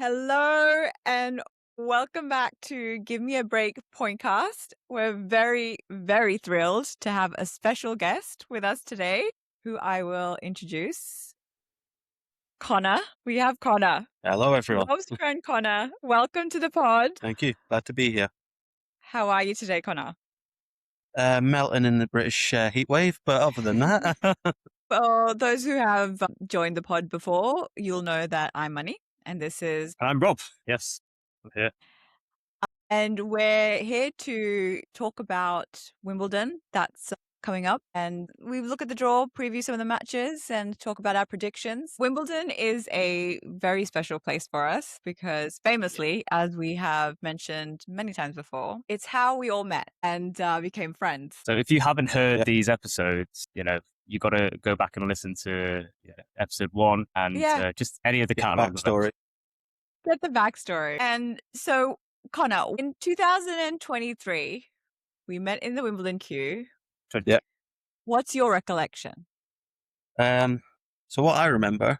Hello and welcome back to Give Me a Break Pointcast. We're very, very thrilled to have a special guest with us today, who I will introduce. Connor. We have Connor. Hello, everyone. Rob's friend Connor. Welcome to the pod. Thank you. Glad to be here. How are you today, Connor? Melting in the British heat wave, but other than that, For those who have joined the pod before, you'll know that I'm Munee and this is... I'm Rob. Yes, I'm here. And we're here to talk about Wimbledon. That's coming up. And we look at the draw, preview some of the matches, and talk about our predictions. Wimbledon is a very special place for us because famously, as we have mentioned many times before, it's how we all met and became friends. So if you haven't heard these episodes, you got to go back and listen to episode 1 and just any of the catalog backstory. Get the backstory. And so, Connor, in 2023, we met in the Wimbledon queue. Yeah. What's your recollection? So what I remember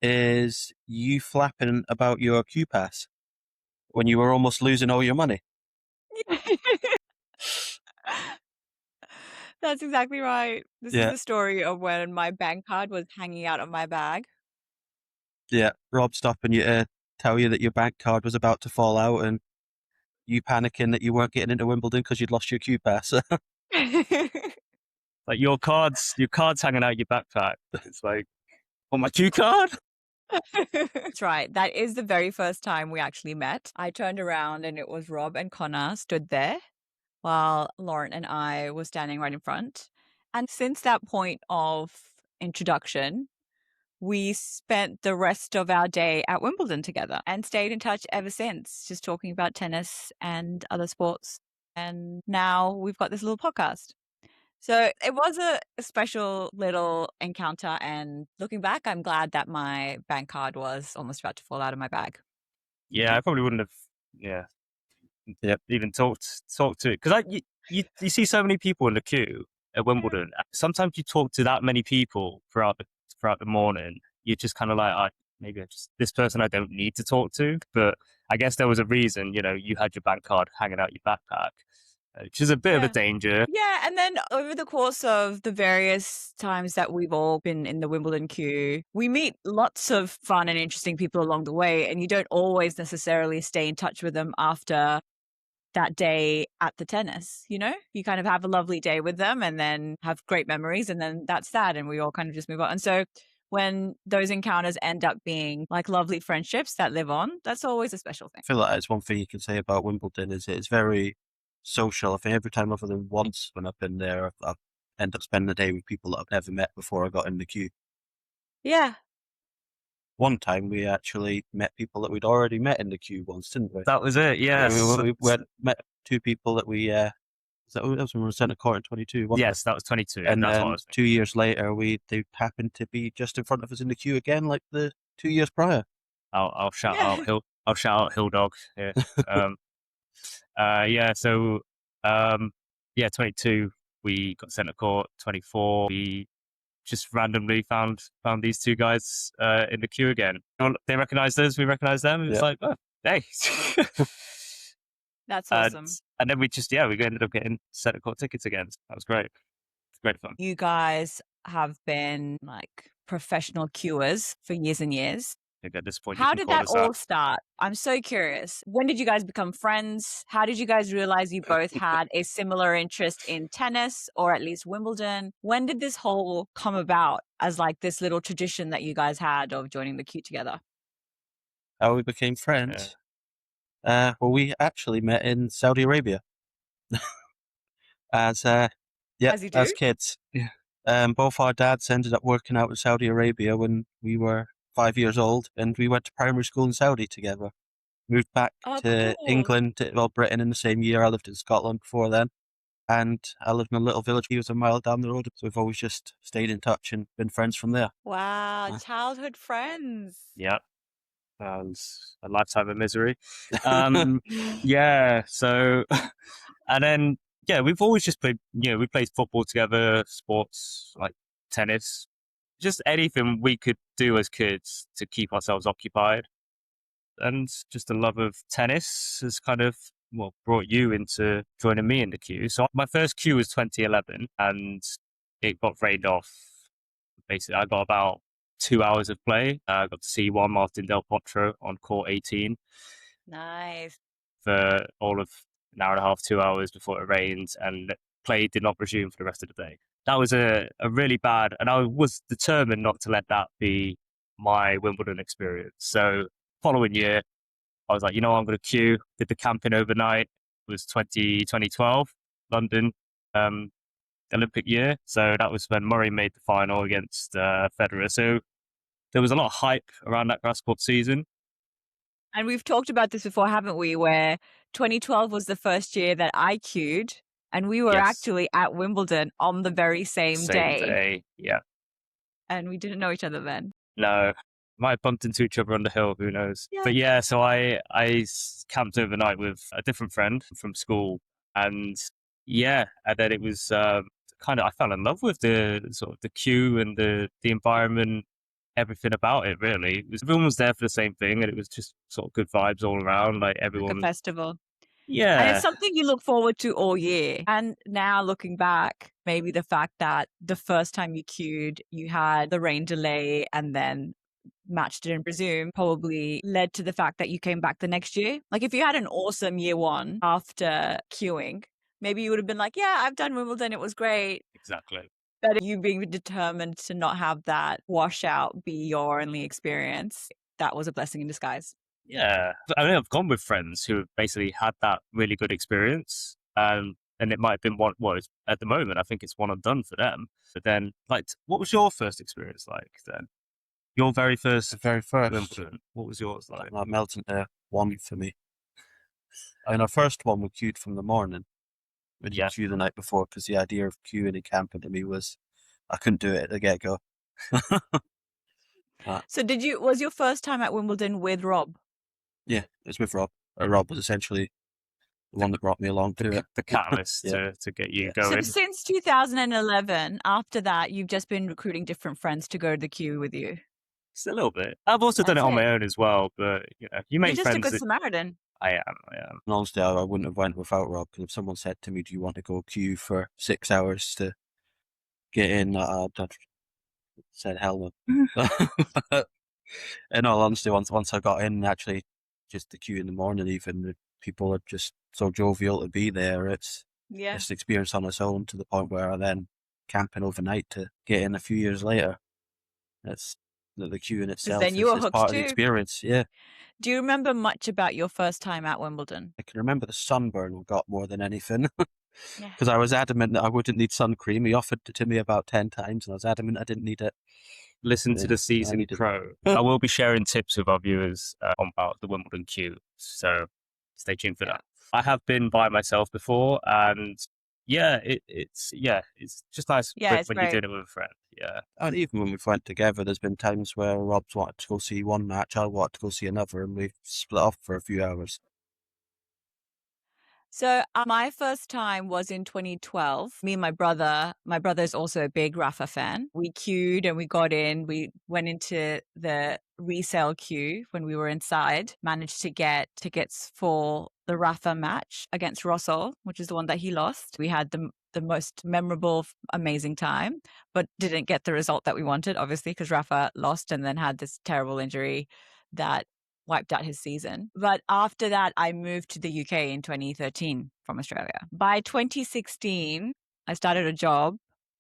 is you flapping about your Q pass when you were almost losing all your money. That's exactly right. This is the story of when my bank card was hanging out of my bag. Yeah, Rob stopping you to tell you that your bank card was about to fall out and you panicking that you weren't getting into Wimbledon because you'd lost your Q pass. Like your card's hanging out your backpack. It's like, on my Q card? That's right. That is the very first time we actually met. I turned around and it was Rob and Connor stood there while Lauren and I were standing right in front. And since that point of introduction, we spent the rest of our day at Wimbledon together and stayed in touch ever since, just talking about tennis and other sports. And now we've got this little podcast. So it was a special little encounter. And looking back, I'm glad that my bank card was almost about to fall out of my bag. Yeah, I probably wouldn't have, even talked to it. Because you see so many people in the queue at Wimbledon. Sometimes you talk to that many people throughout the morning. You're just kind of like, maybe this person I don't need to talk to. But I guess there was a reason, you had your bank card hanging out your backpack, which is a bit of a danger. Yeah, and then over the course of the various times that we've all been in the Wimbledon queue, we meet lots of fun and interesting people along the way, and you don't always necessarily stay in touch with them after that day at the tennis, you kind of have a lovely day with them and then have great memories, and then that's that, and we all kind of just move on. And so when those encounters end up being like lovely friendships that live on, that's always a special thing. I feel like that's one thing you can say about Wimbledon is it's very social. I think every time other than once when I've been there, I've ended up spending the day with people that I've never met before I got in the queue. Yeah. One time we actually met people that we'd already met in the queue once, didn't we? That was it, yes. We met two people that we... that was when we were centre court in 22, wasn't Yes, that was 22. And that's then 2 years later, they happened to be just in front of us in the queue again, like the 2 years prior. I'll shout out Hill Dog here. So 22 we got centre court. 24 we just randomly found these two guys in the queue again. They recognized us, we recognized them. It was like, oh, hey. That's awesome. And then we ended up getting centre court tickets again. That was great. It's great fun. You guys have been like professional queuers for years and years. At this point, how did that all start? I'm so curious. When did you guys become friends? How did you guys realize you both had a similar interest in tennis, or at least Wimbledon? When did this whole come about as like this little tradition that you guys had of joining the queue together? How we became friends? Well, we actually met in Saudi Arabia as kids. Yeah. Both our dads ended up working out in Saudi Arabia when we were 5 years old, and we went to primary school in Saudi together. Moved back to England, Britain in the same year. I lived in Scotland before then, and I lived in a little village. He was a mile down the road, so we've always just stayed in touch and been friends from there. Wow, childhood friends. Yeah, and a lifetime of misery. So, and then we've always just played. We played football together, sports like tennis. Just anything we could do as kids to keep ourselves occupied. and just a love of tennis has kind of brought you into joining me in the queue. So my first queue was 2011, and it got rained off. Basically, I got about 2 hours of play. I got to see Juan Martín del Potro on court 18. Nice. For all of an hour and a half, 2 hours before it rained, and play did not resume for the rest of the day. That was a really bad, and I was determined not to let that be my Wimbledon experience. So following year, I was like, I'm going to queue. Did the camping overnight. It was 2012, London Olympic year. So that was when Murray made the final against Federer. So there was a lot of hype around that Grasscourt season. And we've talked about this before, haven't we? Where 2012 was the first year that I queued, and we were actually at Wimbledon on the very same day. Yeah. And we didn't know each other then. No. Might have bumped into each other on the hill, who knows? Yeah. But yeah, so I camped overnight with a different friend from school, and then it was I fell in love with the sort of the queue and the environment, everything about it. Really, everyone was there for the same thing, and it was just sort of good vibes all around. Like everyone, like a festival. Yeah, and it's something you look forward to all year. And now looking back, maybe the fact that the first time you queued, you had the rain delay, and then match didn't resume, probably led to the fact that you came back the next year. Like if you had an awesome year one after queuing, maybe you would have been like, yeah, I've done Wimbledon, it was great. Exactly. But you being determined to not have that washout be your only experience, that was a blessing in disguise. Yeah. I mean, I've gone with friends who have basically had that really good experience. And it might have been at the moment, I think it's one and done for them. But then, like, what was your first experience like then? Your very first Wimbledon. What was yours like? That Melton one for me. I mean, our first one we queued from the morning. We didn't queue the night before because the idea of queuing and camping to me was I couldn't do it at the get-go. So was your first time at Wimbledon with Rob? Yeah, it was with Rob. Rob was essentially the one that brought me along to it. The catalyst to get you going. So since 2011, after that, you've just been recruiting different friends to go to the queue with you? Just a little bit. I've also done it on my own as well, but you make friends. You're just a good Samaritan. I am. And honestly, I wouldn't have went without Rob, because if someone said to me, do you want to go queue for 6 hours to get in, I'd said hell no. In all honesty, once I got in, actually, just the queue in the morning, even people are just so jovial to be there. It's just experience on its own, to the point where I then camping overnight to get in a few years later. It's the queue in itself then you were is hooked part too. of the experience. Yeah. Do you remember much about your first time at Wimbledon? I can remember the sunburn we got more than anything. Because I was adamant that I wouldn't need sun cream. He offered it to me about 10 times, and I was adamant I didn't need it. Listen to the Season Pro. I will be sharing tips with our viewers about the Wimbledon queue, so stay tuned for that. I have been by myself before, and it's just nice when you're doing it with a friend. Yeah. And even when we've went together, there's been times where Rob's wanted to go see one match, I wanted to go see another, and we've split off for a few hours. So my first time was in 2012. Me and my brother is also a big Rafa fan. We queued and we got in. We went into the resale queue when we were inside, managed to get tickets for the Rafa match against Rosol, which is the one that he lost. We had the most memorable, amazing time, but didn't get the result that we wanted, obviously, because Rafa lost and then had this terrible injury that wiped out his season. But after that, I moved to the UK in 2013 from Australia. By 2016, I started a job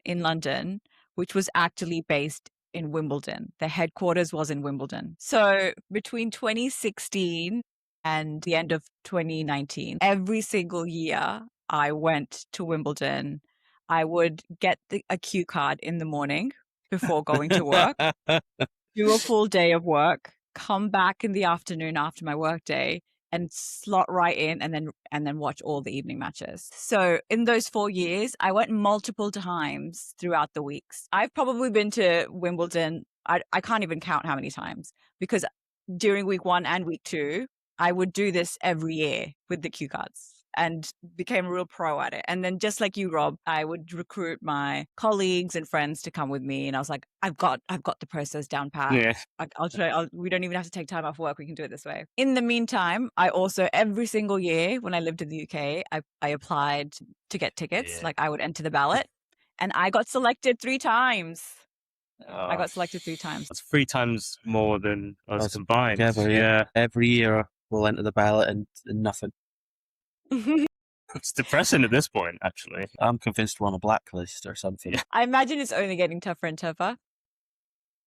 in London, which was actually based in Wimbledon. The headquarters was in Wimbledon. So between 2016 and the end of 2019, every single year I went to Wimbledon. I would get a cue card in the morning before going to work, do a full day of work, come back in the afternoon after my work day, and slot right in, and then watch all the evening matches. So in those 4 years, I went multiple times throughout the weeks. I've probably been to Wimbledon, I can't even count how many times, because during week 1 and week 2, I would do this every year with the cue cards. and became a real pro at it. And then just like you, Rob, I would recruit my colleagues and friends to come with me. And I was like, I've got the process down pat. Yeah. I'll try. We don't even have to take time off work. We can do it this way. In the meantime, I also, every single year when I lived in the UK, I applied to get tickets. Like I would enter the ballot and I got selected 3 times. I got selected 3 times. That's 3 times more than us combined. Together, yeah. Every year we'll enter the ballot and nothing. It's depressing at this point, actually. I'm convinced we're on a blacklist or something. Yeah. I imagine it's only getting tougher and tougher.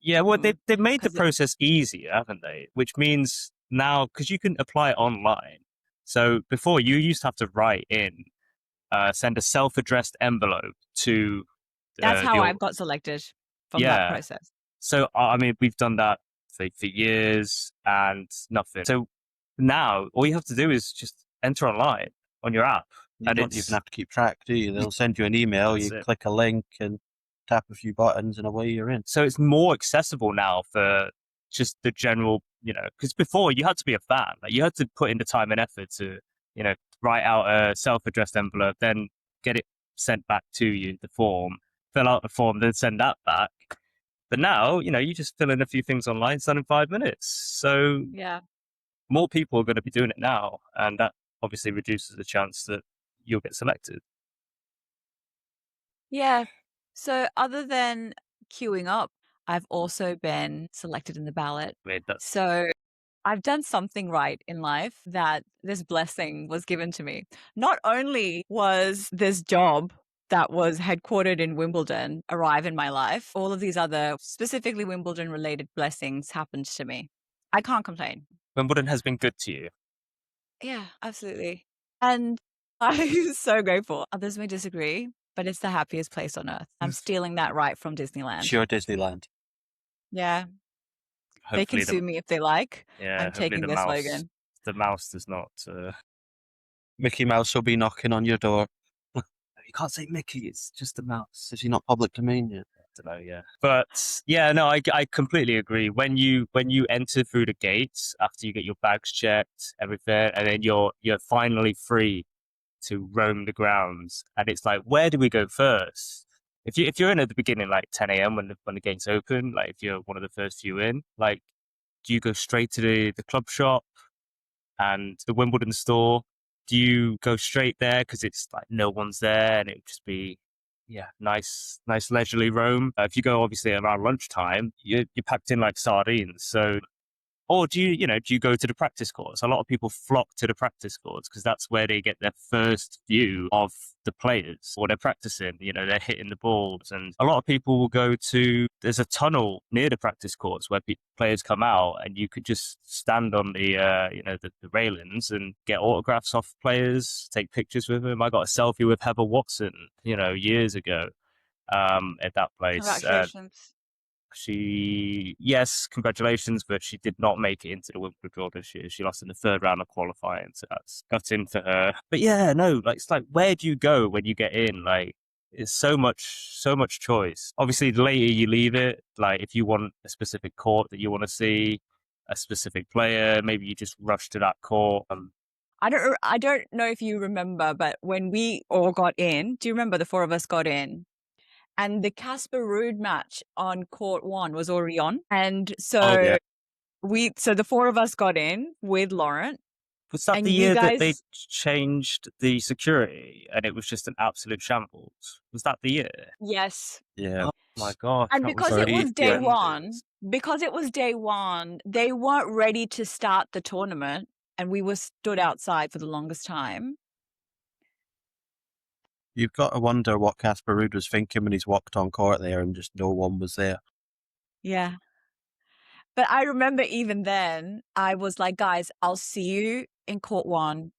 Yeah, well, they've made the process easier, haven't they? Which means now, because you can apply online. So before, you used to have to write in, send a self-addressed envelope to... That's how I've got selected from that process. So, I mean, we've done that for years and nothing. So now, all you have to do is just enter online on your app. You don't even have to keep track, do you? They'll send you an email, you click a link and tap a few buttons and away you're in. So it's more accessible now for just the general, because before you had to be a fan. Like you had to put in the time and effort to, write out a self-addressed envelope, then get it sent back to you, the form, fill out the form, then send that back. But now, you just fill in a few things online, it's done in 5 minutes. So more people are going to be doing it now. And that obviously reduces the chance that you'll get selected. Yeah. So other than queuing up, I've also been selected in the ballot. So I've done something right in life that this blessing was given to me. Not only was this job that was headquartered in Wimbledon arrive in my life, all of these other specifically Wimbledon related blessings happened to me. I can't complain. Wimbledon has been good to you. Yeah, absolutely. And I'm so grateful. Others may disagree, but it's the happiest place on earth. I'm stealing that right from Disneyland. It's your Disneyland. Yeah. Hopefully they can sue me if they like. Yeah, I'm taking their slogan. The mouse does not... Mickey Mouse will be knocking on your door. You can't say Mickey, it's just a mouse. Is he not public domain yet? I don't know, yeah. But yeah, no, I completely agree. When you enter through the gates, after you get your bags checked, everything, and then you're finally free to roam the grounds, and it's like, where do we go first? If you're in at the beginning, like 10 a.m. when the gates open, like if you're one of the first few in, like, do you go straight to the club shop and the Wimbledon store? Do you go straight there because it's like no one's there and it would just be, nice leisurely roam? If you go obviously around lunchtime, you're packed in like sardines. So, or do you go to the practice courts? A lot of people flock to the practice courts because that's where they get their first view of the players, or they're practicing, they're hitting the balls. And a lot of people will go to, there's a tunnel near the practice courts where players come out and you could just stand on the, the railings and get autographs off players, take pictures with them. I got a selfie with Heather Watson, years ago at that place. Congratulations. Congratulations, but she did not make it into the Wimbledon draw this year. She lost in the 3rd round of qualifying, so that's gutting for her. But yeah, no, like it's like, where do you go when you get in? Like, it's so much choice. Obviously, the later you leave it, like if you want a specific court that you want to see, a specific player, maybe you just rush to that court. I don't know if you remember, but when we all got in, do you remember the 4 of us got in? And the Casper Ruud match on court 1 was already on. And so so the 4 of us got in with Laurent. Was that the year that they changed the security and it was just an absolute shambles? Was that the year? Yes. Yeah. Oh my God. And because it was day one, they weren't ready to start the tournament. And we were stood outside for the longest time. You've got to wonder what Casper Ruud was thinking when he's walked on court there and just no one was there. Yeah. But I remember even then, I was like, guys, I'll see you in court 1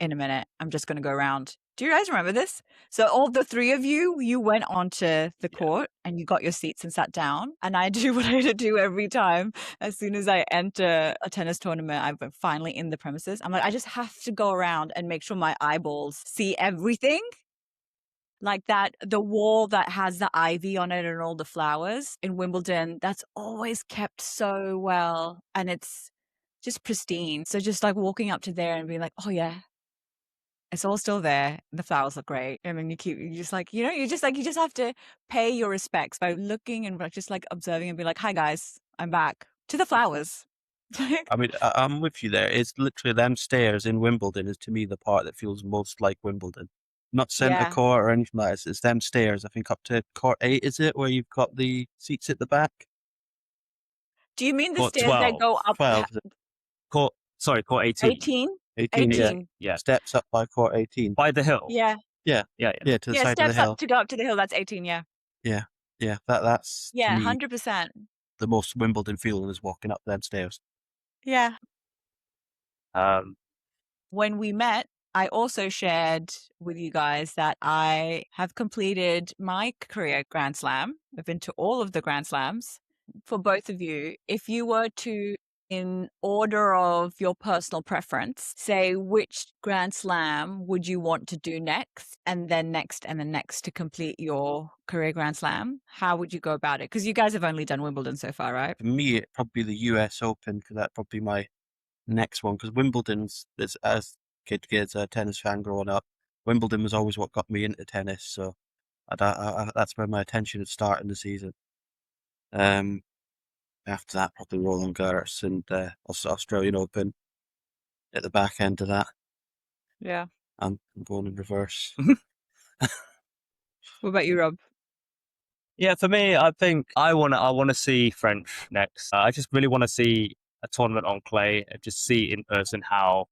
in a minute. I'm just going to go around. Do you guys remember this? So all the 3 of you went onto the court and you got your seats and sat down. And I do what I do every time. As soon as I enter a tennis tournament, I'm finally in the premises. I'm like, I just have to go around and make sure my eyeballs see everything. Like that, the wall that has the ivy on it and all the flowers in Wimbledon, that's always kept so well. And it's just pristine. So just like walking up to there and being like, oh yeah, It's all still there. The flowers look great. I mean, you just have to pay your respects by looking and just like observing and be like, hi guys, I'm back to the flowers. I mean, I'm with you there. It's literally them stairs in Wimbledon is to me the part that feels most like Wimbledon. Not centre court or anything like that. It's them stairs. I think up to court 8, is it, where you've got the seats at the back? Do you mean the Court stairs that 12. go up? 12. Court 18. 18? 18, Yeah. Steps up by court 18. By the hill. Yeah. Yeah, to the side of the Steps hill. up to go up to the hill, that's 18, yeah. Yeah. That's to me, 100%. the most Wimbledon feeling is walking up them stairs. Yeah. Um, When we met, I also shared with you guys that I have completed my career Grand Slam. I've been to all of the Grand Slams. For both of you, if you were to, in order of your personal preference, say which Grand Slam would you want to do next, and then next, and then next to complete your career Grand Slam, how would you go about it? Because you guys have only done Wimbledon so far, right? For me, it'd probably be the US Open, because that'd probably be my next one. Because Wimbledon's, as kids, a tennis fan growing up, Wimbledon was always what got me into tennis. So that's where my attention would start in the season. After that, probably Roland Garros and also Australian Open at the back end of that. Yeah. I'm going in reverse. What about you, Rob? Yeah, for me, I think I want to see French next. I just really want to see a tournament on clay and just see in person how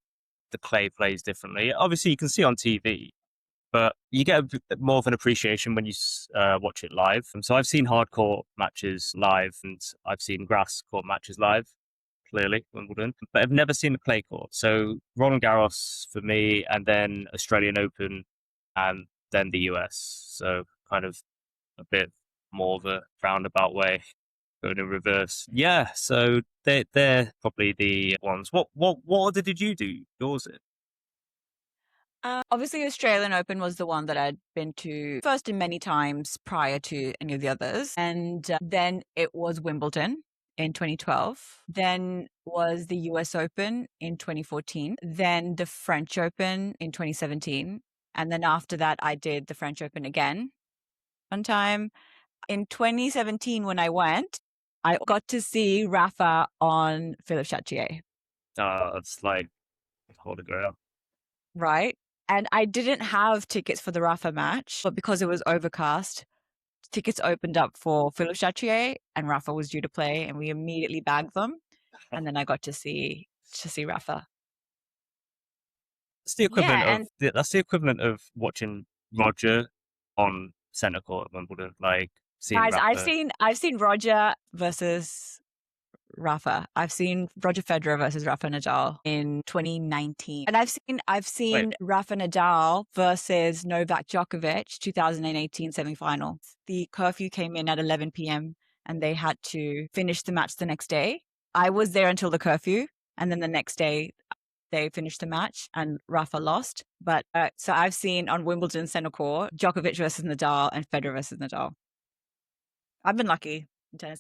the clay plays differently. Obviously, you can see on TV, but you get more of an appreciation when you watch it live. And so I've seen hardcore matches live, and I've seen grass court matches live, clearly, Wimbledon, but I've never seen the clay court. So Roland Garros for me, and then Australian Open, and then the US. So kind of a bit more of a roundabout way, going in reverse. Yeah, so they're probably the ones. What order did you do yours in? Obviously, Australian Open was the one that I'd been to first and many times prior to any of the others. And then it was Wimbledon in 2012. Then was the US Open in 2014. Then the French Open in 2017. And then after that, I did the French Open again one time. In 2017, when I went, I got to see Rafa on Philippe Chatrier. It's like Holy Grail. Right. And I didn't have tickets for the Rafa match, but because it was overcast, tickets opened up for Philippe Chatrier, and Rafa was due to play, and we immediately bagged them. And then I got to see Rafa. That's the equivalent that's the equivalent of watching Roger on centre court at Wimbledon. Like seeing Guys, Rafa. I've seen Roger versus Rafa. I've seen Roger Federer versus Rafa Nadal in 2019. And I've seen Rafa Nadal versus Novak Djokovic 2018 semi-final. The curfew came in at 11 p.m. and they had to finish the match the next day. I was there until the curfew, and then the next day they finished the match and Rafa lost. But so I've seen on Wimbledon centre court Djokovic versus Nadal and Federer versus Nadal. I've been lucky.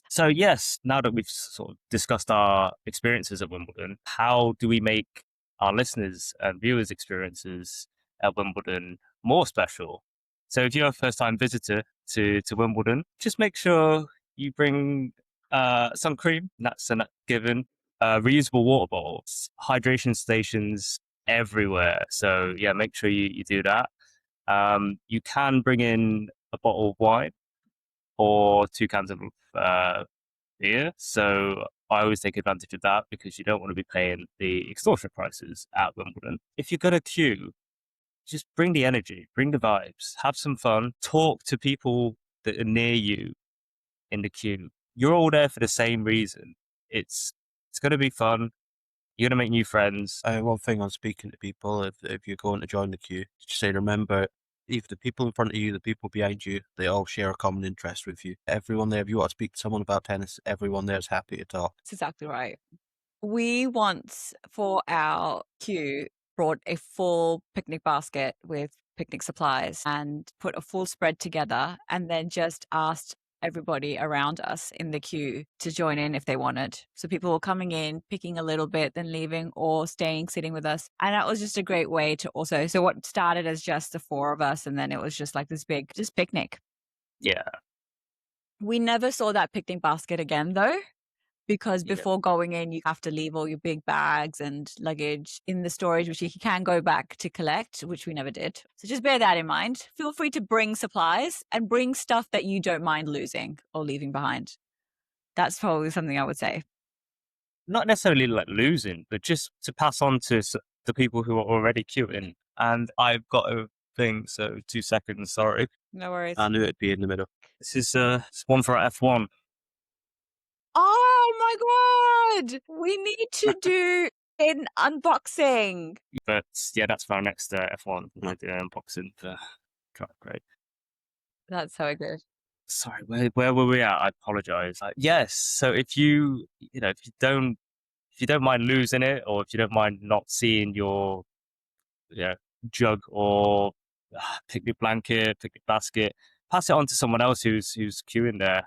So yes, now that we've sort of discussed our experiences at Wimbledon, how do we make our listeners and viewers' experiences at Wimbledon more special? So if you're a first-time visitor to Wimbledon, just make sure you bring sun cream, that's a given, reusable water bottles, hydration stations everywhere. So yeah, make sure you do that. You can bring in a bottle of wine or 2 cans of beer. So I always take advantage of that because you don't want to be paying the extortionate prices at Wimbledon. If you're going to queue, just bring the energy, bring the vibes, have some fun, talk to people that are near you in the queue. You're all there for the same reason. It's going to be fun. You're going to make new friends. One thing on speaking to people, if you're going to join the queue, just say, remember, either the people in front of you, the people behind you, they all share a common interest with you. Everyone there, if you want to speak to someone about tennis, everyone there is happy to talk. That's exactly right. We once, for our queue, brought a full picnic basket with picnic supplies and put a full spread together, and then just asked everybody around us in the queue to join in if they wanted. So people were coming in, picking a little bit, then leaving, or staying, sitting with us. And that was just a great way to also, so what started as just the four of us, and then it was just like this big, just picnic. Yeah. We never saw that picnic basket again though, because before going in, you have to leave all your big bags and luggage in the storage, which you can go back to collect, which we never did. So just bear that in mind. Feel free to bring supplies and bring stuff that you don't mind losing or leaving behind. That's probably something I would say. Not necessarily like losing, but just to pass on to the people who are already queuing. And I've got a thing, so 2 seconds, sorry. No worries. I knew it'd be in the middle. This is one for F1. Oh my God! We need to do an unboxing. But yeah, that's for our next F1. We'll do an unboxing for track, great. That's so good. Sorry, where were we at? I apologize. Yes, so if you don't mind losing it, or if you don't mind not seeing your jug or picnic blanket, picnic basket, pass it on to someone else who's queuing there.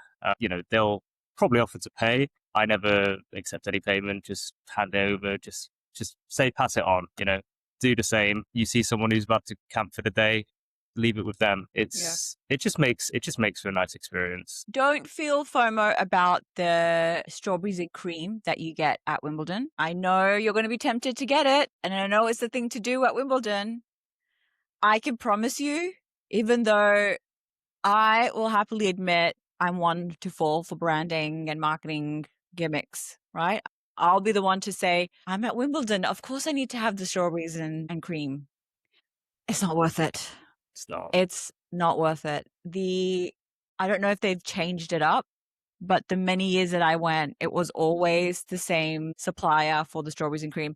They'll probably offer to pay. I never accept any payment. Just hand it over. Just say pass it on. Do the same. You see someone who's about to camp for the day, leave it with them. It just makes for a nice experience. Don't feel FOMO about the strawberries and cream that you get at Wimbledon. I know you're going to be tempted to get it, and I know it's the thing to do at Wimbledon. I can promise you, even though I will happily admit I'm one to fall for branding and marketing gimmicks, right? I'll be the one to say, I'm at Wimbledon. Of course I need to have the strawberries and cream. It's not worth it. It's not worth it. I don't know if they've changed it up, but the many years that I went, it was always the same supplier for the strawberries and cream.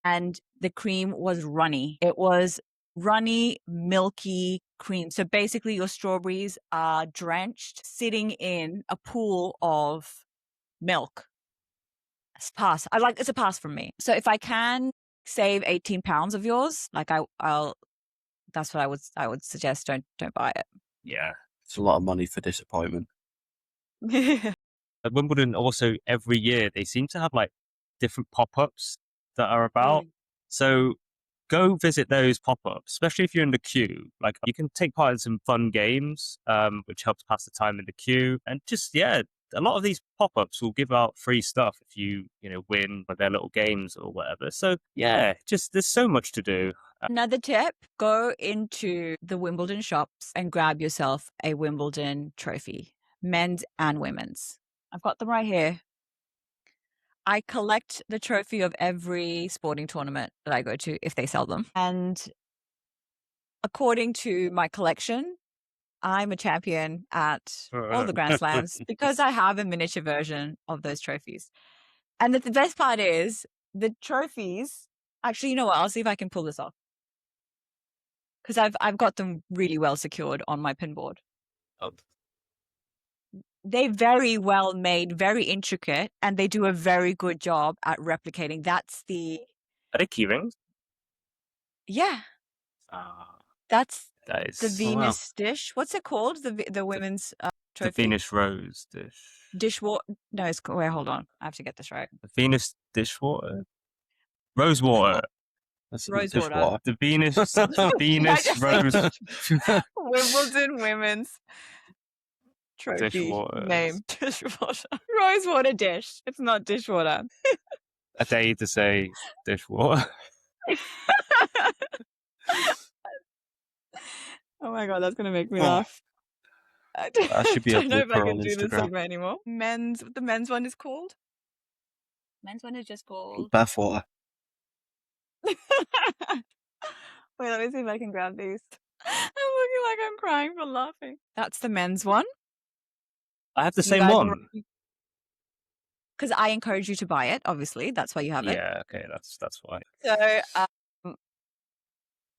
And the cream was runny. It was runny, milky cream. So basically your strawberries are drenched, sitting in a pool of milk. It's a pass. It's a pass from me. So if I can save 18 pounds of yours, I'll that's what I would suggest. Don't buy it. Yeah. It's a lot of money for disappointment. At Wimbledon also every year they seem to have like different pop-ups that are about. So go visit those pop-ups, especially if you're in the queue. Like you can take part in some fun games, which helps pass the time in the queue. And just, a lot of these pop-ups will give out free stuff if you win their little games or whatever. So just there's so much to do. Another tip, go into the Wimbledon shops and grab yourself a Wimbledon trophy, men's and women's. I've got them right here. I collect the trophy of every sporting tournament that I go to if they sell them. And according to my collection, I'm a champion at all the Grand Slams because I have a miniature version of those trophies. And the best part is the trophies, actually, you know what? I'll see if I can pull this off. Because I've got them really well secured on my pinboard. Oh. They're very well made, very intricate, and they do a very good job at replicating. Are they key rings? Yeah. That's that is the Venus dish. What's it called? The women's trophy? The Venus Rose dish. Dishwater. No, wait, hold on. I have to get this right. The Venus dishwater? Rosewater. That's Rosewater. The Venus Rose. Wimbledon women's trophy Dishwater. name. Dishwater. Rosewater dish. It's not dishwater. I dare you to say dishwater. Oh my God, that's going to make me laugh. I should be don't know if I on can do this Instagram. segment anymore. The men's one is called? Men's one is just called... Bathwater. Wait, let me see if I can grab these. I'm looking like I'm crying for laughing. That's the men's one. I have the same one. Because I encourage you to buy it, obviously. That's why you have it. Yeah, okay, that's why. So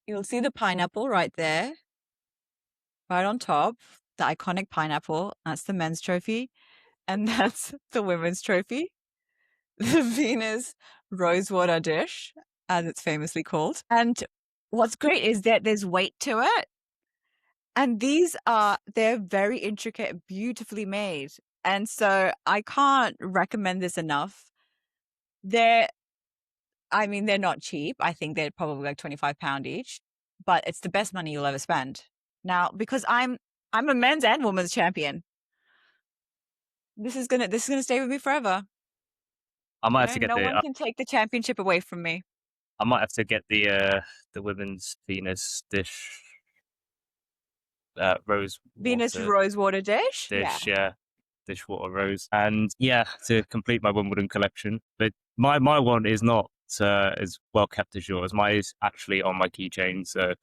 you'll see the pineapple right there. Right on top. The iconic pineapple. That's the men's trophy. And that's the women's trophy. The Venus Rosewater dish, as it's famously called. And what's great is that there's weight to it. And they're very intricate, beautifully made. And so I can't recommend this enough. They're not cheap. I think they're probably like £25 each, but it's the best money you'll ever spend. Now, because I'm a men's and women's champion, this is gonna stay with me forever. I might have to get no one can take the championship away from me. I might have to get the women's Venus dish, rosewater dish. Dishwater rose, and to complete my Wimbledon collection. But my one is not as well kept as yours. Mine is actually on my keychain. So,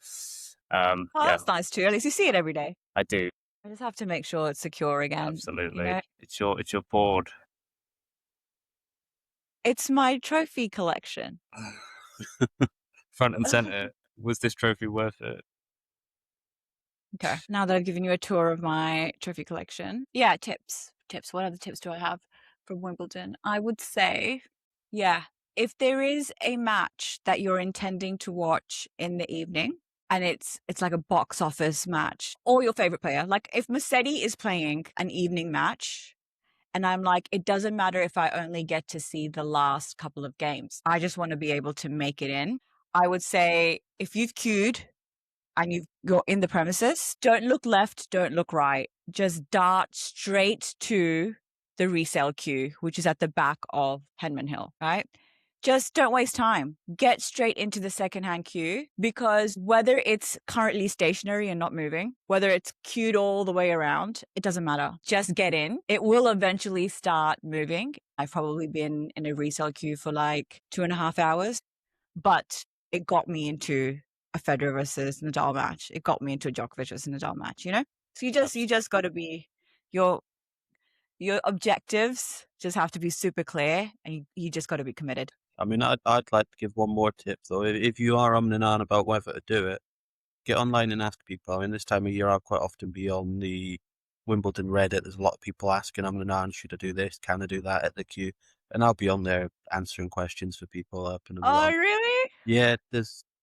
that's nice too. At least you see it every day. I do. I just have to make sure it's secure again. Absolutely, it's your board. It's my trophy collection. Front and center. Was this trophy worth it? Okay. Now that I've given you a tour of my trophy collection. Yeah, tips. What other tips do I have from Wimbledon? I would say, if there is a match that you're intending to watch in the evening and it's like a box office match or your favorite player, like if Moutet is playing an evening match and I'm like, it doesn't matter if I only get to see the last couple of games. I just want to be able to make it in. I would say if you've queued and you're in the premises, don't look left, don't look right. Just dart straight to the resale queue, which is at the back of Henman Hill, right? Just don't waste time. Get straight into the secondhand queue, because whether it's currently stationary and not moving, whether it's queued all the way around, it doesn't matter. Just get in. It will eventually start moving. I've probably been in a resale queue for like 2.5 hours, but it got me into a Federer versus Nadal match. It got me into a Djokovic versus Nadal match, So you just got to be your objectives just have to be super clear, and you just got to be committed. I mean, I'd like to give one more tip though. If you are and on about whether to do it, get online and ask people. I mean, this time of year, I'll quite often be on the Wimbledon Reddit. There's a lot of people asking, I'm on, should I do this? Can I do that at the queue? And I'll be on there answering questions for people up and Oh, really? Yeah,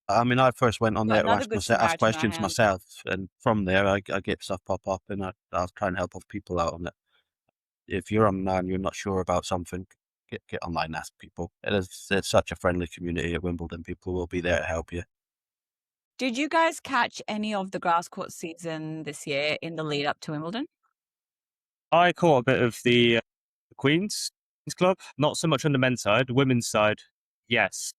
I first went on there to ask questions myself, and from there I get stuff pop up, and I'll try and help other people out on it. If you're online and you're not sure about something, get online and ask people. It's such a friendly community at Wimbledon. People will be there to help you. Did you guys catch any of the Grasscourt season this year in the lead up to Wimbledon? I caught a bit of the Queen's Club, not so much on the men's side. The women's side, yes.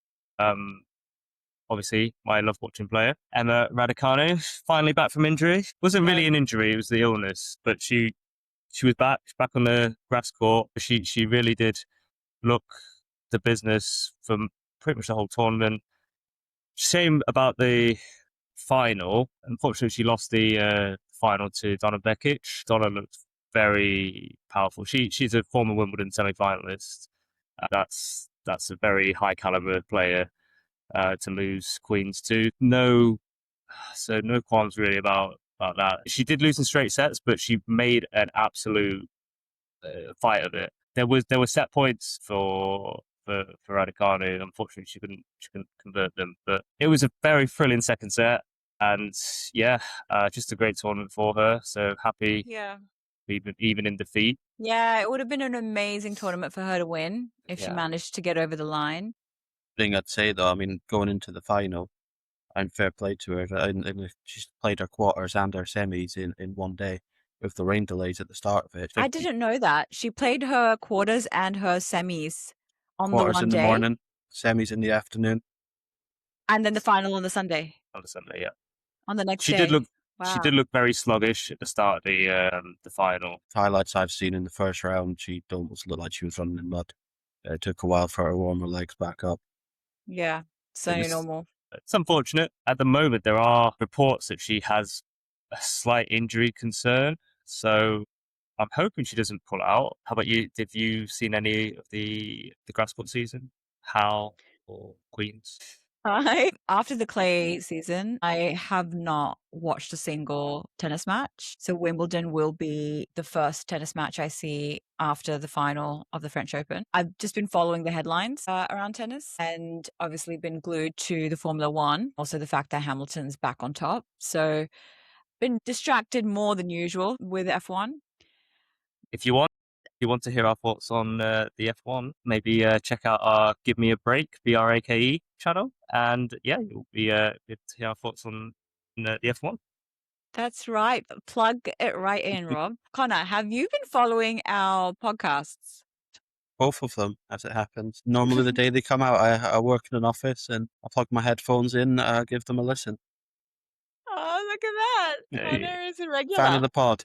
Obviously, my love-watching player, Emma Raducanu, finally back from injury. Wasn't really an injury, it was the illness, but she was back on the grass court. She really did look the business from pretty much the whole tournament. Shame about the final. Unfortunately, she lost the final to Donna Vekic. Donna looked very powerful. She's a former Wimbledon semi-finalist. That's a very high caliber player to lose queens to. No qualms really about that. She did lose in straight sets, but she made an absolute fight of it. There were set points for Raducanu. Unfortunately, she couldn't convert them. But it was a very thrilling second set, and just a great tournament for her. So happy. Yeah. Even in defeat. Yeah, it would have been an amazing tournament for her to win if she managed to get over the line. Thing I'd say though, I mean, going into the final, and fair play to her, and she's played her quarters and her semis in one day with the rain delays at the start of it. I didn't know that. She played her quarters and her semis on quarters the one in day. The morning, semis in the afternoon. And then the final on the Sunday. On the Sunday, yeah. On the next day. She did look very sluggish at the start of the final. Highlights I've seen in the first round, she almost looked like she was running in mud. It took a while for her to warm her legs back up. Yeah, so normal. It's unfortunate. At the moment, there are reports that she has a slight injury concern. So I'm hoping she doesn't pull out. How about you? Have you seen any of the Grasscourt season? Hal or Queens? After the clay season, I have not watched a single tennis match. So Wimbledon will be the first tennis match I see after the final of the French Open. I've just been following the headlines around tennis, and obviously been glued to the Formula One. Also the fact that Hamilton's back on top. So been distracted more than usual with F1. If you want to hear our thoughts on the F1, maybe check out our Give Me a Break, BRAKE channel. And yeah, you'll be able to hear our thoughts on the F1. That's right. Plug it right in, Rob. Connor, have you been following our podcasts? Both of them, as it happens. Normally the day they come out, I work in an office and I plug my headphones in, give them a listen. Oh, look at that. Connor is a regular. Fan of the pod.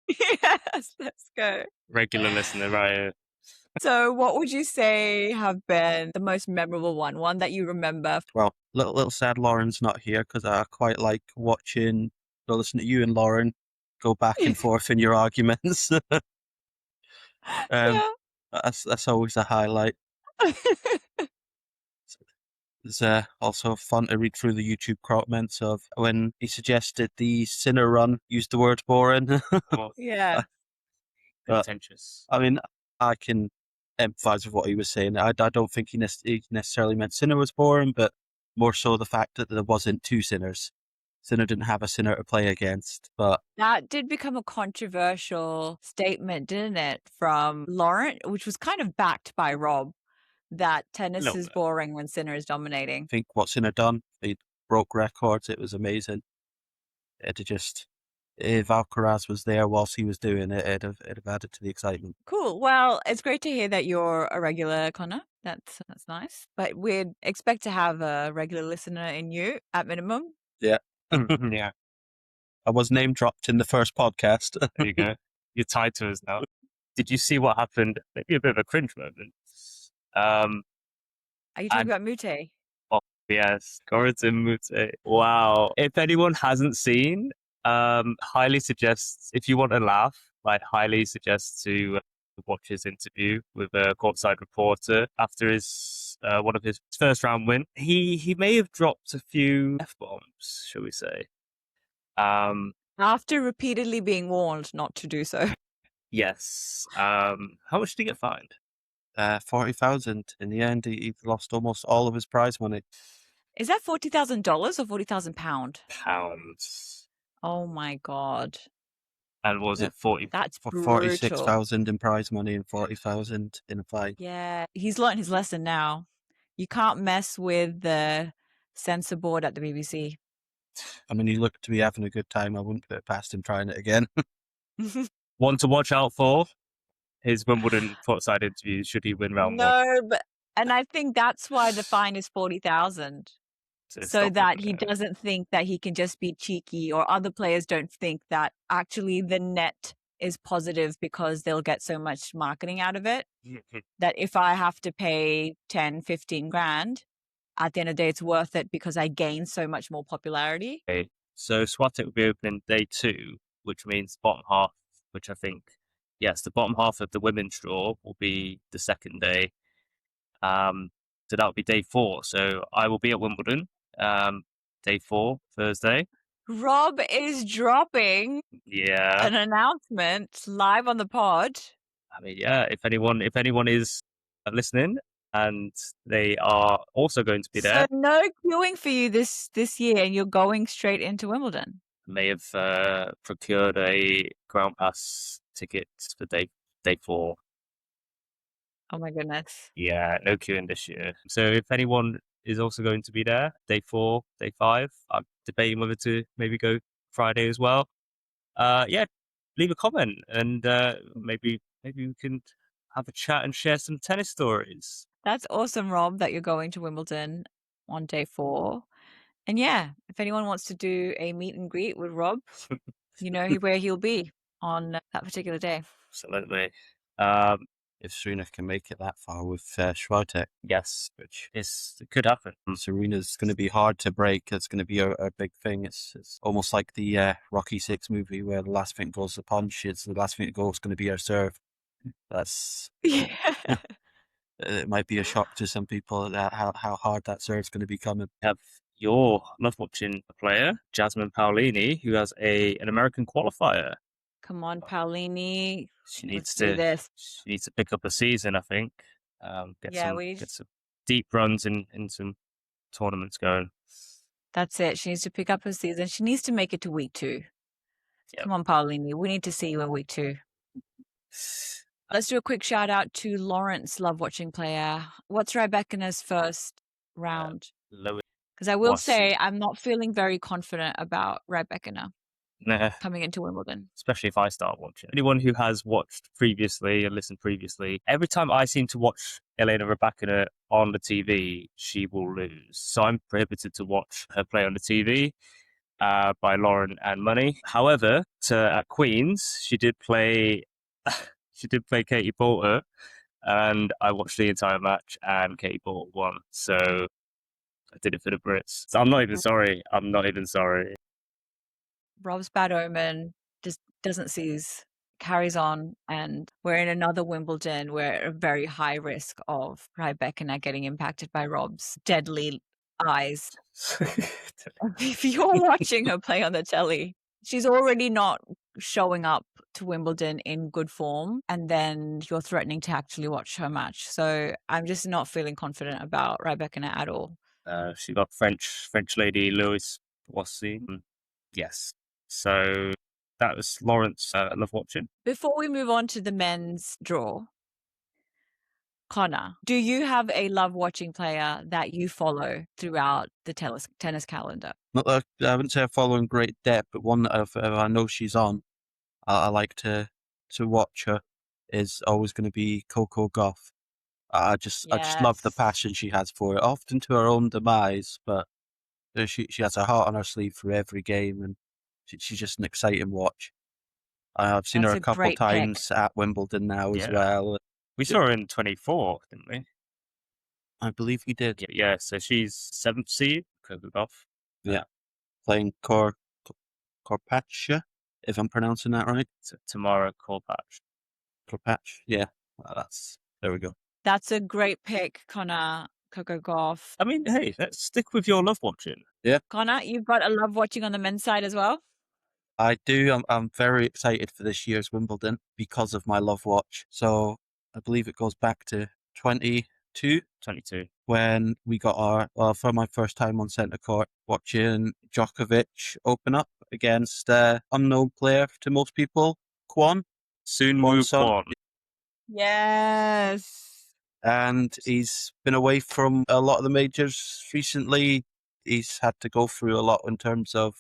Yes, let's go. Regular listener, right? So what would you say have been the most memorable one that you remember? Well, little sad Lauren's not here because I quite like listening to you and Lauren go back and forth in your arguments. Yeah. That's always a highlight. It's also fun to read through the YouTube comments of when he suggested the Sinner run used the word boring. Yeah. Contentious. I mean, I can empathize with what he was saying. I don't think he necessarily meant Sinner was boring, but more so the fact that there wasn't two Sinners. Sinner didn't have a Sinner to play against, but that did become a controversial statement, didn't it, from Lauren, which was kind of backed by Rob, that tennis is boring when Sinner is dominating. I think what Sinner done, he broke records. It was amazing. If Alcaraz was there whilst he was doing it, it'd have added to the excitement. Cool. Well, it's great to hear that you're a regular, Connor. That's nice. But we'd expect to have a regular listener in you at minimum. Yeah. Yeah. I was name dropped in the first podcast. There you go. You're tied to us now. Did you see what happened? Maybe a bit of a cringe moment. Are you talking about Moutet? Oh, yes. Corentin Moutet. Wow. If anyone hasn't seen, highly suggest, if you want to laugh, highly suggest to watch his interview with a courtside reporter after his one of his first round win. He may have dropped a few F-bombs, shall we say. After repeatedly being warned not to do so. Yes. How much did he get fined? 40,000. In the end, he lost almost all of his prize money. Is that $40,000 or £40,000? Pounds. Oh my God. And was it 40? That's brutal. 46,000 in prize money and 40,000 in a fine. Yeah, he's learned his lesson now. You can't mess with the censor board at the BBC. I mean, he looked to be having a good time. I wouldn't put it past him trying it again. One to watch out for his Wimbledon courtside interview should he win round one. No, and I think that's why the fine is 40,000. So that he doesn't think that he can just be cheeky, or other players don't think that actually the net is positive because they'll get so much marketing out of it. That if I have to pay 10, 15 grand, at the end of the day, it's worth it because I gain so much more popularity. Okay. So Swiatek will be opening day 2, which means bottom half, which I think, yes, the bottom half of the women's draw will be the second day. So that'll be day 4. So I will be at Wimbledon, day 4, Thursday. Rob is dropping an announcement live on the pod. I mean, yeah, if anyone is listening and they are also going to be there. So no queuing for you this year, and you're going straight into Wimbledon. May have procured a ground pass ticket for day 4. Oh my goodness. Yeah, no queuing this year. So if anyone is also going to be there, day 4, day 5, I'm debating whether to maybe go Friday as well. Yeah, leave a comment and maybe we can have a chat and share some tennis stories. That's awesome, Rob, that you're going to Wimbledon on day 4. And yeah, if anyone wants to do a meet and greet with Rob, you know where he'll be on that particular day. Absolutely. If Serena can make it that far with Swiatek, yes, which it could happen. Serena's going to be hard to break. It's going to be a big thing. It's almost like the Rocky 6 movie where the last thing goes the punch. It's the last thing to go is going to be her serve. That's it might be a shock to some people that how hard that serve's going to be coming. Love watching a player, Jasmine Paolini, who has an American qualifier. Come on, Paolini. She needs to pick up a season, I think. Get some deep runs in some tournaments going. That's it. She needs to pick up her season. She needs to make it to week 2. Yep. Come on, Paulini. We need to see you in week 2. Let's do a quick shout out to Lawrence, love watching player. What's Rybakina's first round? Because I will say I'm not feeling very confident about Rybakina coming into Wimbledon. Especially if I start watching. Anyone who has watched previously and listened previously, every time I seem to watch Elena Rybakina on the TV, she will lose. So I'm prohibited to watch her play on the TV by Lauren and Munee. However, at Queen's, she did play Katie Porter, and I watched the entire match, and Katie Porter won. So I did it for the Brits. So I'm not even sorry. Rob's bad omen just doesn't cease, carries on, and we're in another Wimbledon. We're at a very high risk of Rybakina getting impacted by Rob's deadly eyes. If you're watching her play on the telly, she's already not showing up to Wimbledon in good form, and then you're threatening to actually watch her match. So I'm just not feeling confident about Rybakina at all. She got French lady Louis Boissy. Yes. So that was Lawrence. I love watching. Before we move on to the men's draw, Connor, do you have a love watching player that you follow throughout the tennis calendar? Not that I wouldn't say I follow in great depth, but one that I know she's on, I like to watch her, is always going to be Coco Gauff. I just love the passion she has for it, often to her own demise, but she has her heart on her sleeve for every game, and she's just an exciting watch. I've seen her a couple times at Wimbledon now as well. We saw her in 24, didn't we? I believe we did. Yeah, so she's 7th seed, Coco Gauff. Yeah, playing Corpaccia, if I'm pronouncing that right. So Tamara Corpaccia, yeah. Well, there we go. That's a great pick, Connor. Coco Gauff. I mean, hey, let's stick with your love watching. Yeah. Connor, you've got a love watching on the men's side as well? I do. I'm very excited for this year's Wimbledon because of my love watch. So I believe it goes back to 22, when we got for my first time on centre court, watching Djokovic open up against unknown player to most people, Kwon. Kwon. Yes. And he's been away from a lot of the majors recently. He's had to go through a lot in terms of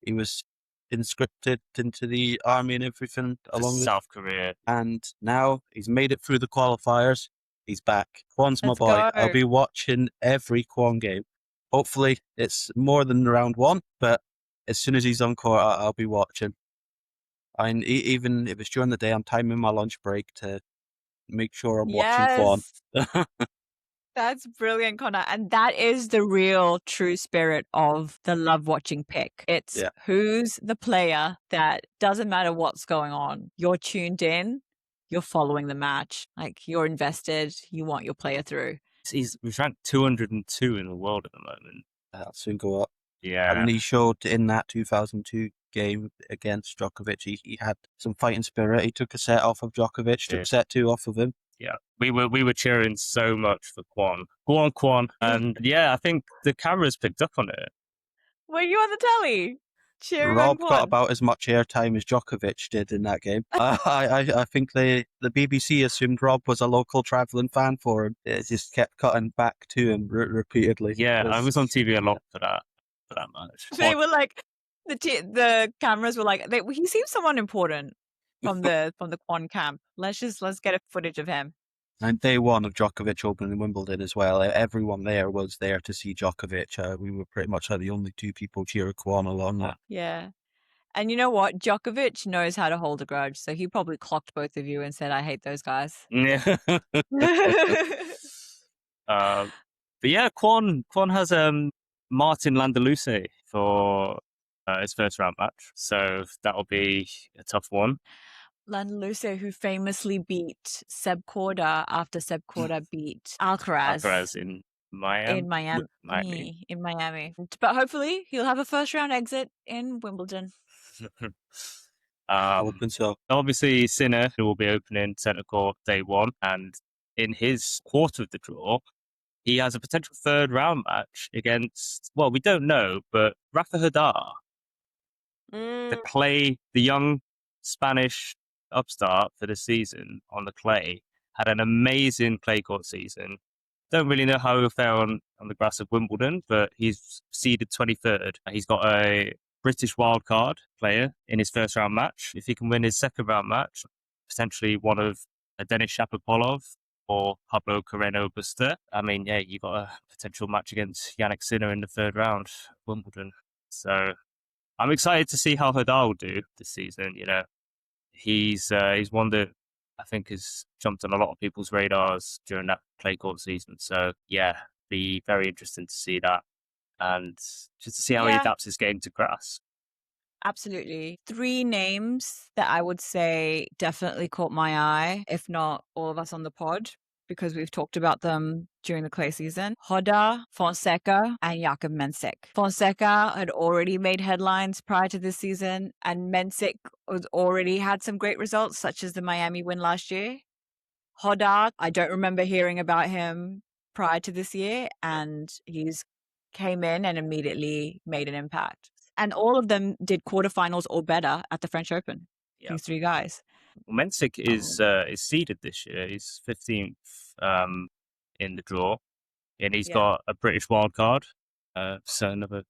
he was conscripted into the army and everything along with South Korea. And now he's made it through the qualifiers. He's back. Kwon's my boy. Go. I'll be watching every Kwon game. Hopefully it's more than round 1, but as soon as he's on court, I'll be watching. And even if it's during the day, I'm timing my lunch break to make sure I'm watching Kwon. That's brilliant, Connor. And that is the real true spirit of the love watching pick. It's who's the player that doesn't matter what's going on. You're tuned in, you're following the match. Like, you're invested, you want your player through. He's ranked 202 in the world at the moment. That'll soon go up. Yeah. And he showed in that 2002 game against Djokovic, he had some fighting spirit. He took a set off of Djokovic, took set 2 off of him. Yeah, we were cheering so much for Kwon. Go on, Kwon. And I think the cameras picked up on it. Were you on the telly? Cheering Rob on Kwon? Got about as much airtime as Djokovic did in that game. I think the BBC assumed Rob was a local travelling fan for him. It just kept cutting back to him repeatedly. Yeah, I was on TV a lot for that match. They were like, the cameras were like, he seems someone important from the Kwon camp. Let's get a footage of him. And day 1 of Djokovic opening Wimbledon as well. Everyone there was there to see Djokovic. We were pretty much the only 2 people cheering Kwon along that. Yeah. And you know what? Djokovic knows how to hold a grudge. So he probably clocked both of you and said, I hate those guys. Yeah. But yeah, Kwon has Martin Landaluce for his first round match. So that'll be a tough one. Landaluce, who famously beat Seb Korda after Seb Korda beat Alcaraz in Miami. In Miami. But hopefully he'll have a first round exit in Wimbledon. So. Obviously, Sinner will be opening centre court day 1, and in his quarter of the draw, he has a potential third round match against, well, we don't know, but Rafa Nadal. They play the young Spanish upstart for the season on the clay. Had an amazing clay court season. Don't really know how he'll fare on the grass of Wimbledon, but he's seeded 23rd. He's got a British wildcard player in his first round match. If he can win his second round match, potentially one of Denis Shapovalov or Pablo Carreno Busta. I mean, yeah, you got a potential match against Jannik Sinner in the third round of Wimbledon. So I'm excited to see how Nadal will do this season. You know, he's one that I think has jumped on a lot of people's radars during that clay court season. So yeah, be very interesting to see that, and just to see how he adapts his game to grass. Absolutely. 3 names that I would say definitely caught my eye, if not all of us on the pod, because we've talked about them during the clay season. Hoda, Fonseca, and Jakub Mensik. Fonseca had already made headlines prior to this season, and Mensik was already had some great results, such as the Miami win last year. Hoda, I don't remember hearing about him prior to this year, and he's came in and immediately made an impact. And all of them did quarterfinals or better at the French Open. Yeah. These 3 guys. Well, Mensik is seeded this year. He's 15th in the draw, and he's got a British wild card. So another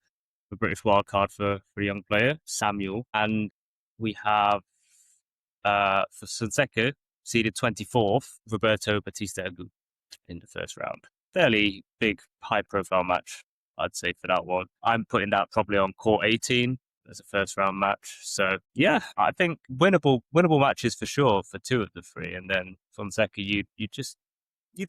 a British wild card for a young player, Samuel. And we have for Fonseca, seeded 24th, Roberto Batista Agut in the first round. Fairly big, high-profile match, I'd say, for that one. I'm putting that probably on court 18 as a first-round match. So, yeah, I think winnable matches for sure for 2 of the 3. And then Fonseca, you'd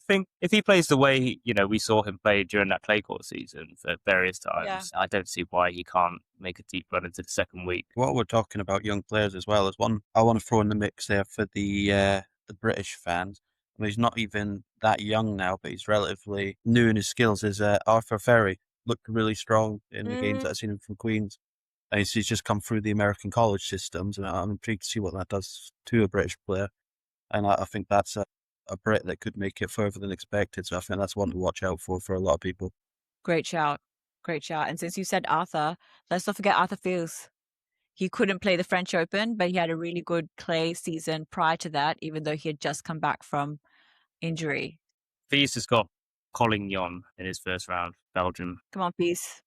think if he plays the way, you know, we saw him play during that clay court season at various times, I don't see why he can't make a deep run into the second week. What we're talking about young players as well is one I want to throw in the mix there for the British fans. I mean, he's not even that young now, but he's relatively new in his skills. Is Arthur Ferry looked really strong in the games that I've seen him from Queens. And he's just come through the American college systems, and I'm intrigued to see what that does to a British player. And I think that's a Brit that could make it further than expected. So I think that's one to watch out for a lot of people. Great shout. Great shout. And since you said Arthur, let's not forget Arthur Fils. He couldn't play the French Open, but he had a really good clay season prior to that, even though he had just come back from injury. Fils has got Collignon in his first round, Belgium. Come on, Fils.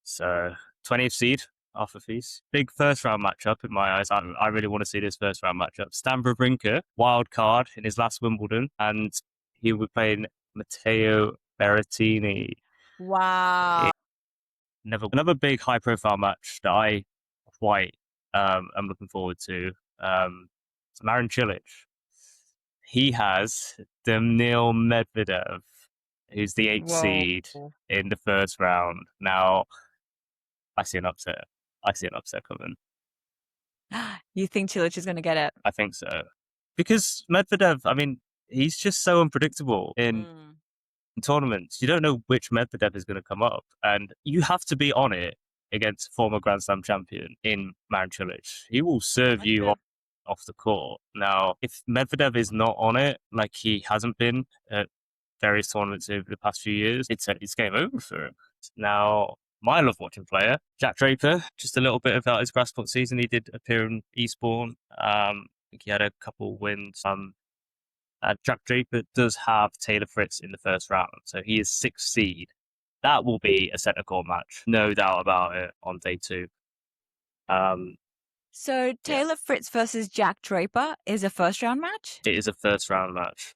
So 20th seed, Arthur Fils. Big first round matchup in my eyes. I really want to see this first round matchup. Stan Wawrinka, wild card in his last Wimbledon, and he will be playing Matteo Berrettini. Wow. Another big high profile match that I quite am looking forward to. It's Marin Cilic. He has Daniil Medvedev, who's the 8th seed in the first round. Now, I see an upset. Coming. You think Cilic is going to get it? I think so. Because Medvedev, I mean, he's just so unpredictable in tournaments. You don't know which Medvedev is going to come up. And you have to be on it against former Grand Slam champion in Marin Cilic. He will serve you off the court. Now, if Medvedev is not on it, like he hasn't been at various tournaments over the past few years, it's game over for him. Now, my love watching player, Jack Draper, just a little bit about his Grasscourt season. He did appear in Eastbourne. I think he had a couple wins. Jack Draper does have Taylor Fritz in the first round, so he is 6th seed. That will be a centre court match, no doubt about it, on day 2. So Taylor Fritz versus Jack Draper is a first round match? It is a first round match.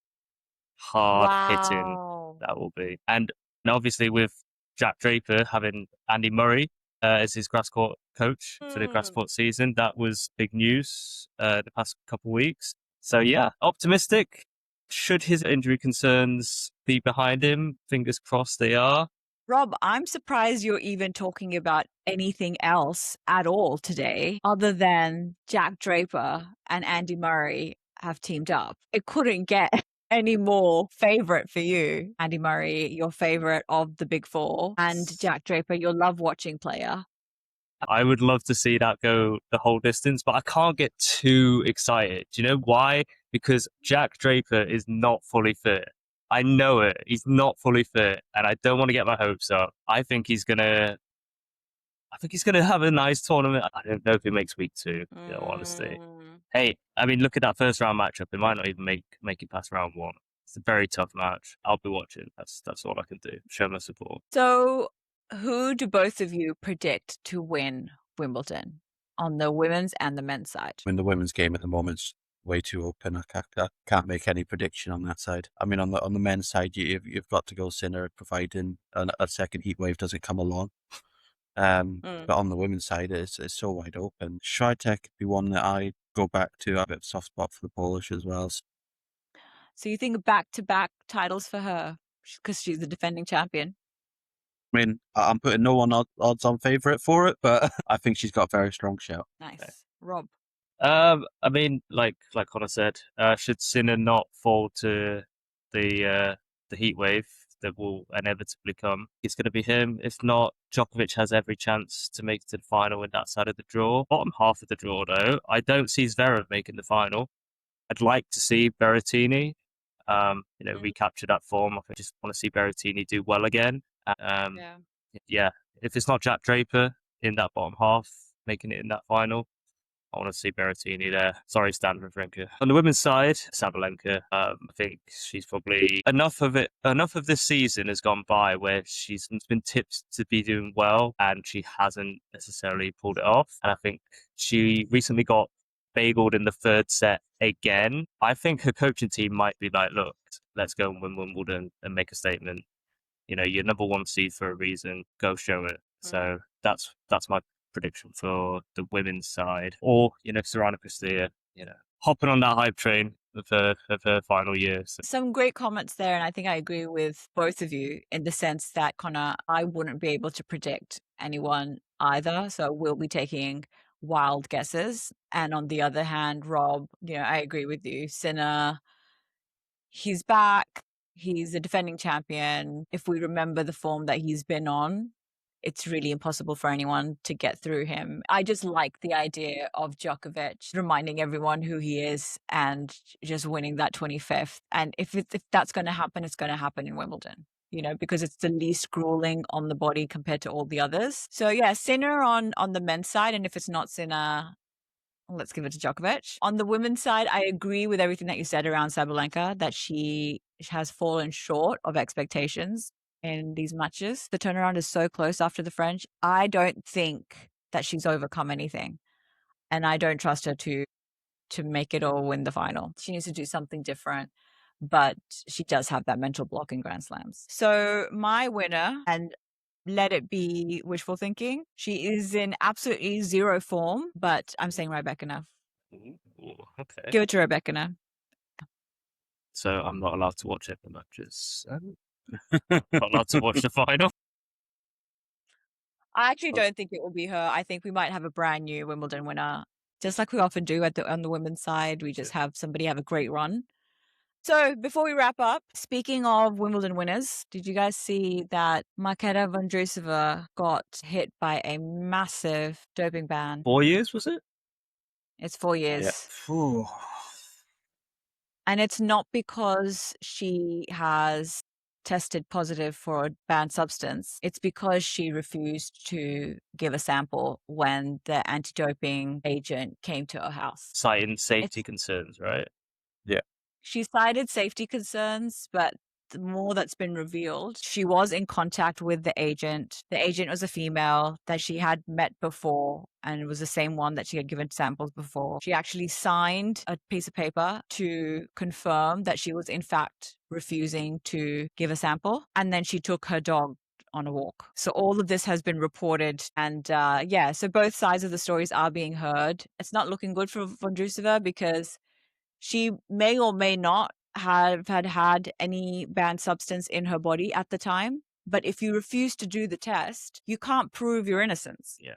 Hard hitting that will be. And obviously with Jack Draper having Andy Murray as his Grasscourt coach for the Grasscourt season, that was big news the past couple of weeks. So yeah, optimistic. Should his injury concerns be behind him, fingers crossed they are. Rob, I'm surprised you're even talking about anything else at all today other than Jack Draper and Andy Murray have teamed up. It couldn't get any more favorite for you. Andy Murray, your favorite of the big 4, and Jack Draper, your love-watching player. I would love to see that go the whole distance, but I can't get too excited. Do you know why? Because Jack Draper is not fully fit. I know it. He's not fully fit, and I don't want to get my hopes up. I think he's gonna have a nice tournament. I don't know if he makes week 2, honestly. Hey, I mean, look at that first round matchup. It might not even make it past round 1. It's a very tough match. I'll be watching. That's all I can do. Show my support. So, who do both of you predict to win Wimbledon on the women's and the men's side? I mean, the women's game at the moment's way too open. I can't make any prediction on that side. I mean, on the men's side, you've got to go Sinner, providing a second heat wave doesn't come along. But on the women's side, it's so wide open. Swiatek could be one that I go back to. I have a bit of a soft spot for the Polish as well. So you think back-to-back titles for her because she's the defending champion? I mean, I'm putting no one odds on favourite for it, but I think she's got a very strong shout. Nice. Okay. Rob? I mean, like Connor said, should Sinner not fall to the heat wave that will inevitably come, it's going to be him. If not, Djokovic has every chance to make it to the final in that side of the draw. Bottom half of the draw, though, I don't see Zverev making the final. I'd like to see Berrettini, recapture that form. I just want to see Berrettini do well again. Yeah. If it's not Jack Draper in that bottom half, making it in that final, I want to see Berrettini there. Sorry, Stanford Frenke. On the women's side, Sabalenka. I think she's probably enough of this season has gone by where she's been tipped to be doing well, and she hasn't necessarily pulled it off. And I think she recently got bageled in the third set again. I think her coaching team might be like, look, let's go and win Wimbledon and make a statement. You're number 1 seed for a reason. Go show it. So that's my prediction for the women's side. Or, Sorana Castilla, hopping on that hype train of her final year. So. Some great comments there, and I think I agree with both of you in the sense that, Connor, I wouldn't be able to predict anyone either, so we'll be taking wild guesses. And on the other hand, Rob, I agree with you. Sinner, he's back. He's a defending champion. If we remember the form that he's been on, it's really impossible for anyone to get through him. I just like the idea of Djokovic reminding everyone who he is and just winning that 25th. And if that's going to happen, it's going to happen in Wimbledon, because it's the least grueling on the body compared to all the others. So yeah, Sinner on the men's side. And if it's not Sinner, let's give it to Djokovic. On the women's side, I agree with everything that you said around Sabalenka, that she has fallen short of expectations in these matches. The turnaround is so close after the French. I don't think that she's overcome anything. And I don't trust her to make it or win the final. She needs to do something different. But she does have that mental block in Grand Slams. So my winner, and let it be wishful thinking, she is in absolutely zero form, but I'm saying Rybakina. Okay. Give it to Rybakina. So I'm not allowed to watch the matches. Not allowed to watch the final. I actually don't think it will be her. I think we might have a brand new Wimbledon winner, just like we often do on the women's side. We just have somebody have a great run. So before we wrap up, speaking of Wimbledon winners, did you guys see that Marketa Vondrusova got hit by a massive doping ban? 4 years, was it? It's 4 years. Yeah. And it's not because she has tested positive for a banned substance. It's because she refused to give a sample when the anti-doping agent came to her house. Citing safety concerns, right? Yeah. She cited safety concerns, but the more that's been revealed, she was in contact with the agent. The agent was a female that she had met before, and it was the same one that she had given samples before. She actually signed a piece of paper to confirm that she was in fact refusing to give a sample. And then she took her dog on a walk. So all of this has been reported. And so both sides of the stories are being heard. It's not looking good for Vondrusova because she may or may not have had any banned substance in her body at the time. But if you refuse to do the test, you can't prove your innocence. Yeah,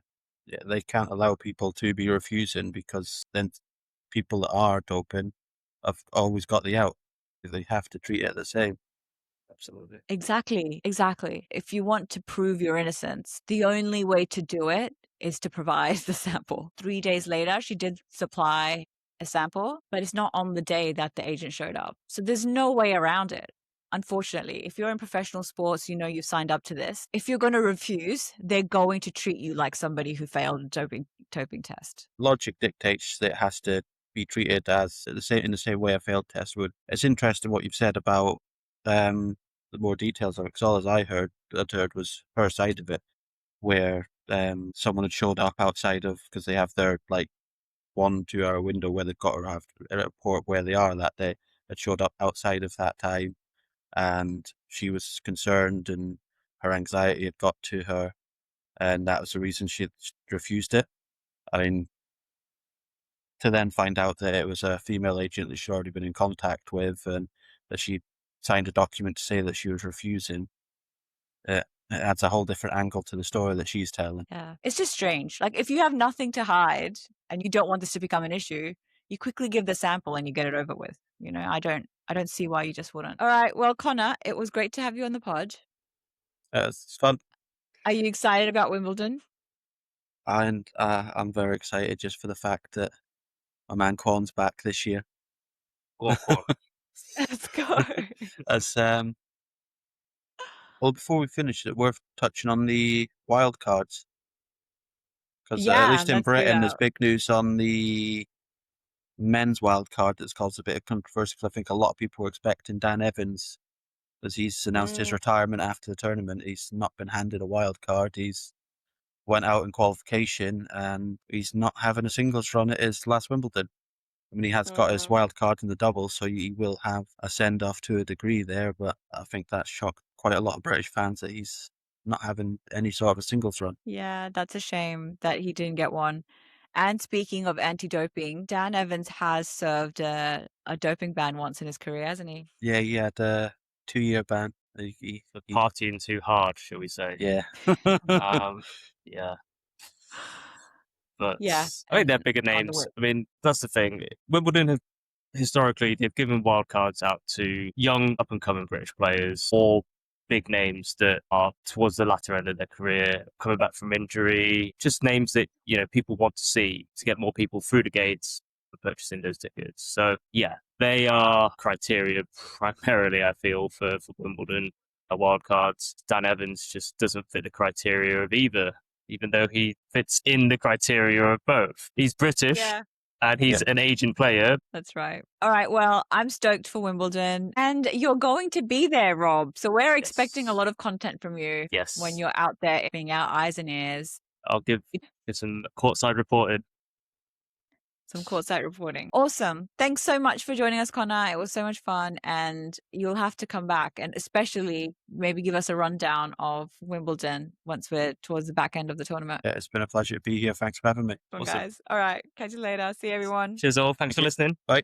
they can't allow people to be refusing because then people that are doping have always got the out. They have to treat it the same. Absolutely. Exactly. If you want to prove your innocence, the only way to do it is to provide the sample. 3 days later, she did supply a sample, but it's not on the day that the agent showed up. So there's no way around it. unfortunately, if you're in professional sports, you know you've signed up to this. If you're going to refuse, they're going to treat you like somebody who failed a doping test. Logic dictates that it has to be treated as in the same way a failed test would. It's interesting what you've said about the more details of it, because all I'd heard was her side of it, where someone had showed up outside of, because they have their like 1-2 hour window where they've got to have a report where they are that day, had showed up outside of that time, and she was concerned and her anxiety had got to her, and that was the reason she refused it. I mean, to then find out that it was a female agent that she'd already been in contact with and that she signed a document to say that she was refusing, it adds a whole different angle to the story that she's telling. Yeah. It's just strange. Like, if you have nothing to hide and you don't want this to become an issue, you quickly give the sample and you get it over with. You know, I don't see why you just wouldn't. All right. Well, Connor, it was great to have you on the pod. It's fun. Are you excited about Wimbledon? And I'm very excited just for the fact that my man Quan's back this year. Oh, Quan. Let's go. As well, before we finish, it's worth touching on the wild cards, because at least in Britain, there's big news on the men's wild card that's caused a bit of controversy. Because I think a lot of people were expecting Dan Evans, as he's announced his retirement after the tournament. He's not been handed a wild card. He's went out in qualification and he's not having a singles run at his last Wimbledon. I mean, he has got his wild card in the double, so he will have a send-off to a degree there, but I think that shocked quite a lot of British fans that he's not having any sort of a singles run. Yeah, that's a shame that he didn't get one. And speaking of anti-doping, Dan Evans has served a doping ban once in his career, hasn't he? Yeah, he had a 2-year ban. He partying too hard, shall we say. Yeah. Yeah. But yeah, I think they're bigger names. I mean, that's the thing. Wimbledon have historically, they've given wildcards out to young, up-and-coming British players or big names that are towards the latter end of their career, coming back from injury, just names that, you know, people want to see to get more people through the gates for purchasing those tickets. So, yeah, they are criteria primarily, I feel, for Wimbledon wildcards. Dan Evans just doesn't fit the criteria of either, even though he fits in the criteria of both. He's British. Yeah. And he's an agent player. That's right. All right. Well, I'm stoked for Wimbledon. And you're going to be there, Rob. So we're expecting a lot of content from you when you're out there being our eyes and ears. I'll give some courtside reporting. Some courtside reporting. Awesome. Thanks so much for joining us, Connor. It was so much fun. And you'll have to come back and especially maybe give us a rundown of Wimbledon once we're towards the back end of the tournament. Yeah, it's been a pleasure to be here. Thanks for having me. Awesome. Guys. All right. Catch you later. See you, everyone. Cheers all. Thanks for listening. Bye.